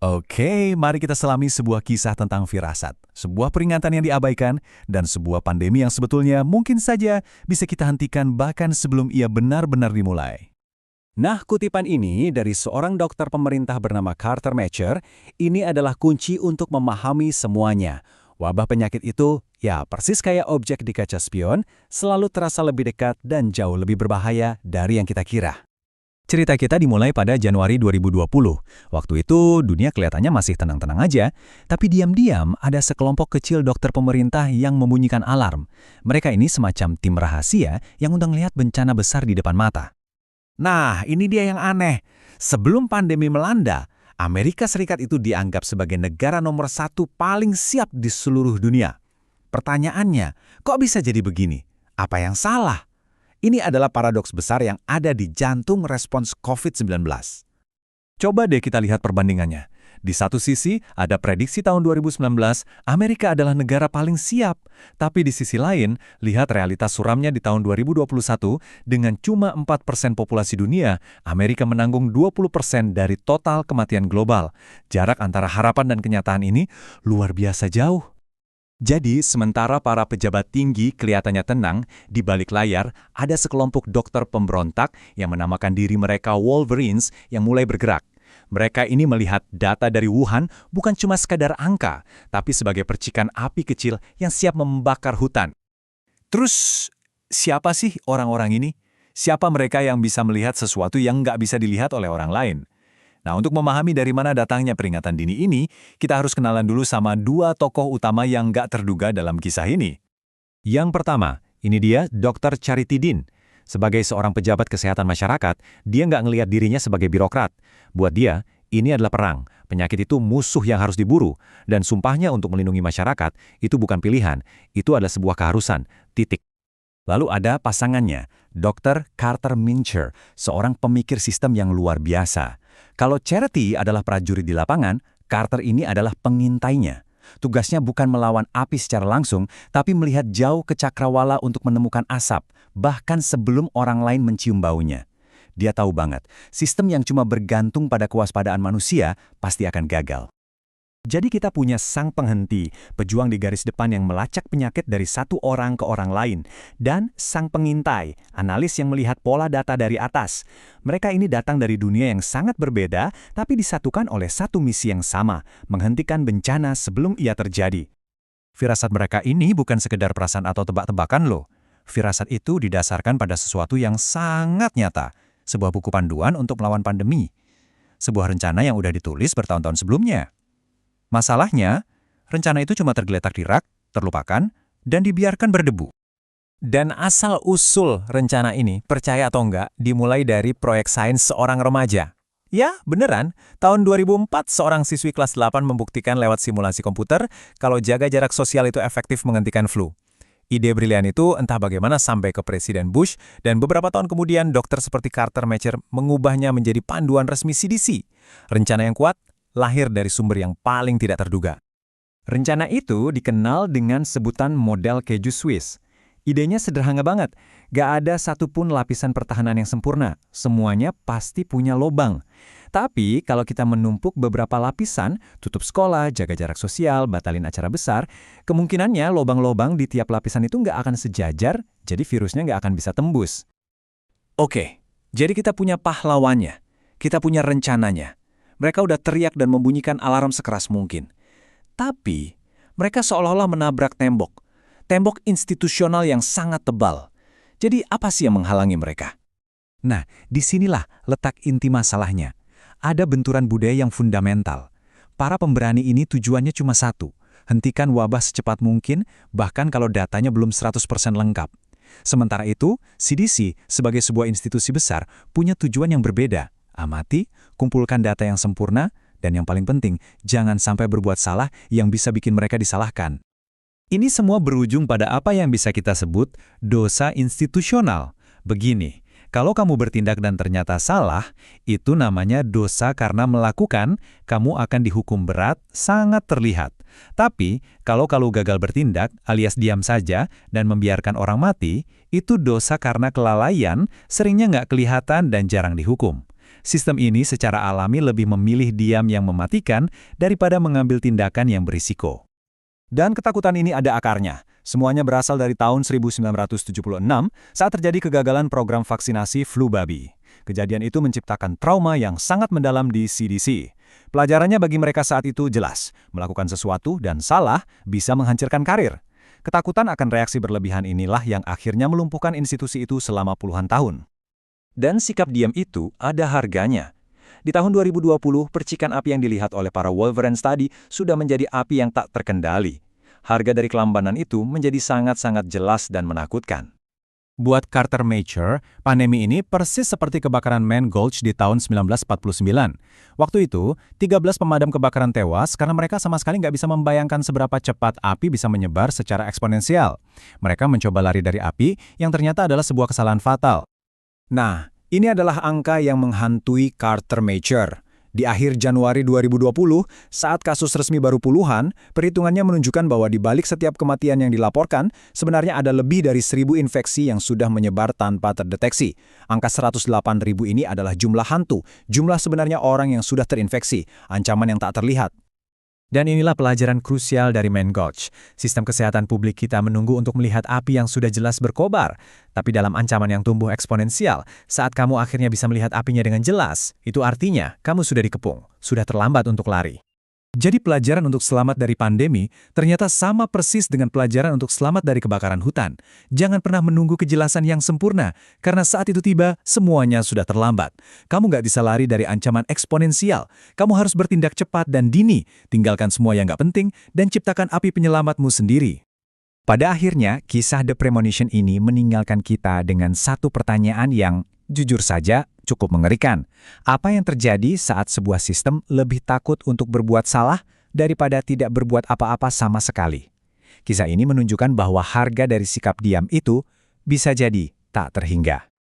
Oke, mari kita selami sebuah kisah tentang firasat, sebuah peringatan yang diabaikan, dan sebuah pandemi yang sebetulnya mungkin saja bisa kita hentikan bahkan sebelum ia benar-benar dimulai. Nah, kutipan ini dari seorang dokter pemerintah bernama Carter Matcher, ini adalah kunci untuk memahami semuanya. Wabah penyakit itu, ya persis kayak objek di kaca spion, selalu terasa lebih dekat dan jauh lebih berbahaya dari yang kita kira. Cerita kita dimulai pada Januari 2020. Waktu itu dunia kelihatannya masih tenang-tenang aja, tapi diam-diam ada sekelompok kecil dokter pemerintah yang membunyikan alarm. Mereka ini semacam tim rahasia yang udah ngelihat bencana besar di depan mata. Nah, ini dia yang aneh. Sebelum pandemi melanda, Amerika Serikat itu dianggap sebagai negara nomor 1 paling siap di seluruh dunia. Pertanyaannya, kok bisa jadi begini? Apa yang salah? Ini adalah paradoks besar yang ada di jantung respons COVID-19. Coba deh kita lihat perbandingannya. Di satu sisi, ada prediksi tahun 2019, Amerika adalah negara paling siap. Tapi di sisi lain, lihat realitas suramnya di tahun 2021, dengan cuma 4% populasi dunia, Amerika menanggung 20% dari total kematian global. Jarak antara harapan dan kenyataan ini luar biasa jauh. Jadi, sementara para pejabat tinggi kelihatannya tenang, di balik layar ada sekelompok dokter pemberontak yang menamakan diri mereka Wolverines yang mulai bergerak. Mereka ini melihat data dari Wuhan bukan cuma sekadar angka, tapi sebagai percikan api kecil yang siap membakar hutan. Terus, siapa sih orang-orang ini? Siapa mereka yang bisa melihat sesuatu yang nggak bisa dilihat oleh orang lain? Nah, untuk memahami dari mana datangnya peringatan dini ini, kita harus kenalan dulu sama dua tokoh utama yang nggak terduga dalam kisah ini. Yang pertama, ini dia Dr. Charity Dean. Sebagai seorang pejabat kesehatan masyarakat, dia nggak ngelihat dirinya sebagai birokrat. Buat dia, ini adalah perang. Penyakit itu musuh yang harus diburu. Dan sumpahnya untuk melindungi masyarakat, itu bukan pilihan. Itu adalah sebuah keharusan. Titik. Lalu ada pasangannya, Dr. Carter Matcher, seorang pemikir sistem yang luar biasa. Kalau Charity adalah prajurit di lapangan, Carter ini adalah pengintainya. Tugasnya bukan melawan api secara langsung, tapi melihat jauh ke cakrawala untuk menemukan asap, bahkan sebelum orang lain mencium baunya. Dia tahu banget, sistem yang cuma bergantung pada kewaspadaan manusia pasti akan gagal. Jadi kita punya sang penghenti, pejuang di garis depan yang melacak penyakit dari satu orang ke orang lain, dan sang pengintai, analis yang melihat pola data dari atas. Mereka ini datang dari dunia yang sangat berbeda, tapi disatukan oleh satu misi yang sama, menghentikan bencana sebelum ia terjadi. Firasat mereka ini bukan sekedar perasaan atau tebak-tebakan loh. Firasat itu didasarkan pada sesuatu yang sangat nyata, sebuah buku panduan untuk melawan pandemi. Sebuah rencana yang udah ditulis bertahun-tahun sebelumnya. Masalahnya, rencana itu cuma tergeletak di rak, terlupakan, dan dibiarkan berdebu. Dan asal-usul rencana ini, percaya atau enggak, dimulai dari proyek sains seorang remaja. Ya, beneran, tahun 2004 seorang siswi kelas 8 membuktikan lewat simulasi komputer kalau jaga jarak sosial itu efektif menghentikan flu. Ide brilian itu entah bagaimana sampai ke Presiden Bush, dan beberapa tahun kemudian dokter seperti Carter Matcher mengubahnya menjadi panduan resmi CDC. Rencana yang kuat lahir dari sumber yang paling tidak terduga. Rencana itu dikenal dengan sebutan model keju Swiss. Idenya sederhana banget, gak ada satupun lapisan pertahanan yang sempurna, semuanya pasti punya lobang. Tapi kalau kita menumpuk beberapa lapisan, tutup sekolah, jaga jarak sosial, batalin acara besar, kemungkinannya lobang-lobang di tiap lapisan itu gak akan sejajar, jadi virusnya gak akan bisa tembus. Oke, jadi kita punya pahlawannya, kita punya rencananya. Mereka udah teriak dan membunyikan alarm sekeras mungkin. Tapi, mereka seolah-olah menabrak tembok. Tembok institusional yang sangat tebal. Jadi, apa sih yang menghalangi mereka? Nah, disinilah letak inti masalahnya. Ada benturan budaya yang fundamental. Para pemberani ini tujuannya cuma satu, hentikan wabah secepat mungkin, bahkan kalau datanya belum 100% lengkap. Sementara itu, CDC sebagai sebuah institusi besar punya tujuan yang berbeda. Amati, kumpulkan data yang sempurna, dan yang paling penting, jangan sampai berbuat salah yang bisa bikin mereka disalahkan. Ini semua berujung pada apa yang bisa kita sebut dosa institusional. Begini, kalau kamu bertindak dan ternyata salah, itu namanya dosa karena melakukan, kamu akan dihukum berat, sangat terlihat. Tapi, kalau gagal bertindak alias diam saja dan membiarkan orang mati, itu dosa karena kelalaian, seringnya nggak kelihatan dan jarang dihukum. Sistem ini secara alami lebih memilih diam yang mematikan daripada mengambil tindakan yang berisiko. Dan ketakutan ini ada akarnya. Semuanya berasal dari tahun 1976 saat terjadi kegagalan program vaksinasi flu babi. Kejadian itu menciptakan trauma yang sangat mendalam di CDC. Pelajarannya bagi mereka saat itu jelas, melakukan sesuatu dan salah bisa menghancurkan karir. Ketakutan akan reaksi berlebihan inilah yang akhirnya melumpuhkan institusi itu selama puluhan tahun. Dan sikap diam itu ada harganya. Di tahun 2020, percikan api yang dilihat oleh para Wolverine tadi sudah menjadi api yang tak terkendali. Harga dari kelambanan itu menjadi sangat-sangat jelas dan menakutkan. Buat Carter Meacher, pandemi ini persis seperti kebakaran Mann Gulch di tahun 1949. Waktu itu, 13 pemadam kebakaran tewas karena mereka sama sekali nggak bisa membayangkan seberapa cepat api bisa menyebar secara eksponensial. Mereka mencoba lari dari api yang ternyata adalah sebuah kesalahan fatal. Nah, ini adalah angka yang menghantui Carter Meacher. Di akhir Januari 2020, saat kasus resmi baru puluhan, perhitungannya menunjukkan bahwa di balik setiap kematian yang dilaporkan, sebenarnya ada lebih dari 1.000 infeksi yang sudah menyebar tanpa terdeteksi. Angka 108.000 ini adalah jumlah hantu, jumlah sebenarnya orang yang sudah terinfeksi, ancaman yang tak terlihat. Dan inilah pelajaran krusial dari Mann Gulch. Sistem kesehatan publik kita menunggu untuk melihat api yang sudah jelas berkobar. Tapi dalam ancaman yang tumbuh eksponensial, saat kamu akhirnya bisa melihat apinya dengan jelas, itu artinya kamu sudah dikepung, sudah terlambat untuk lari. Jadi pelajaran untuk selamat dari pandemi ternyata sama persis dengan pelajaran untuk selamat dari kebakaran hutan. Jangan pernah menunggu kejelasan yang sempurna, karena saat itu tiba, semuanya sudah terlambat. Kamu nggak bisa lari dari ancaman eksponensial. Kamu harus bertindak cepat dan dini, tinggalkan semua yang nggak penting, dan ciptakan api penyelamatmu sendiri. Pada akhirnya, kisah The Premonition ini meninggalkan kita dengan satu pertanyaan yang, jujur saja, cukup mengerikan. Apa yang terjadi saat sebuah sistem lebih takut untuk berbuat salah daripada tidak berbuat apa-apa sama sekali? Kisah ini menunjukkan bahwa harga dari sikap diam itu bisa jadi tak terhingga.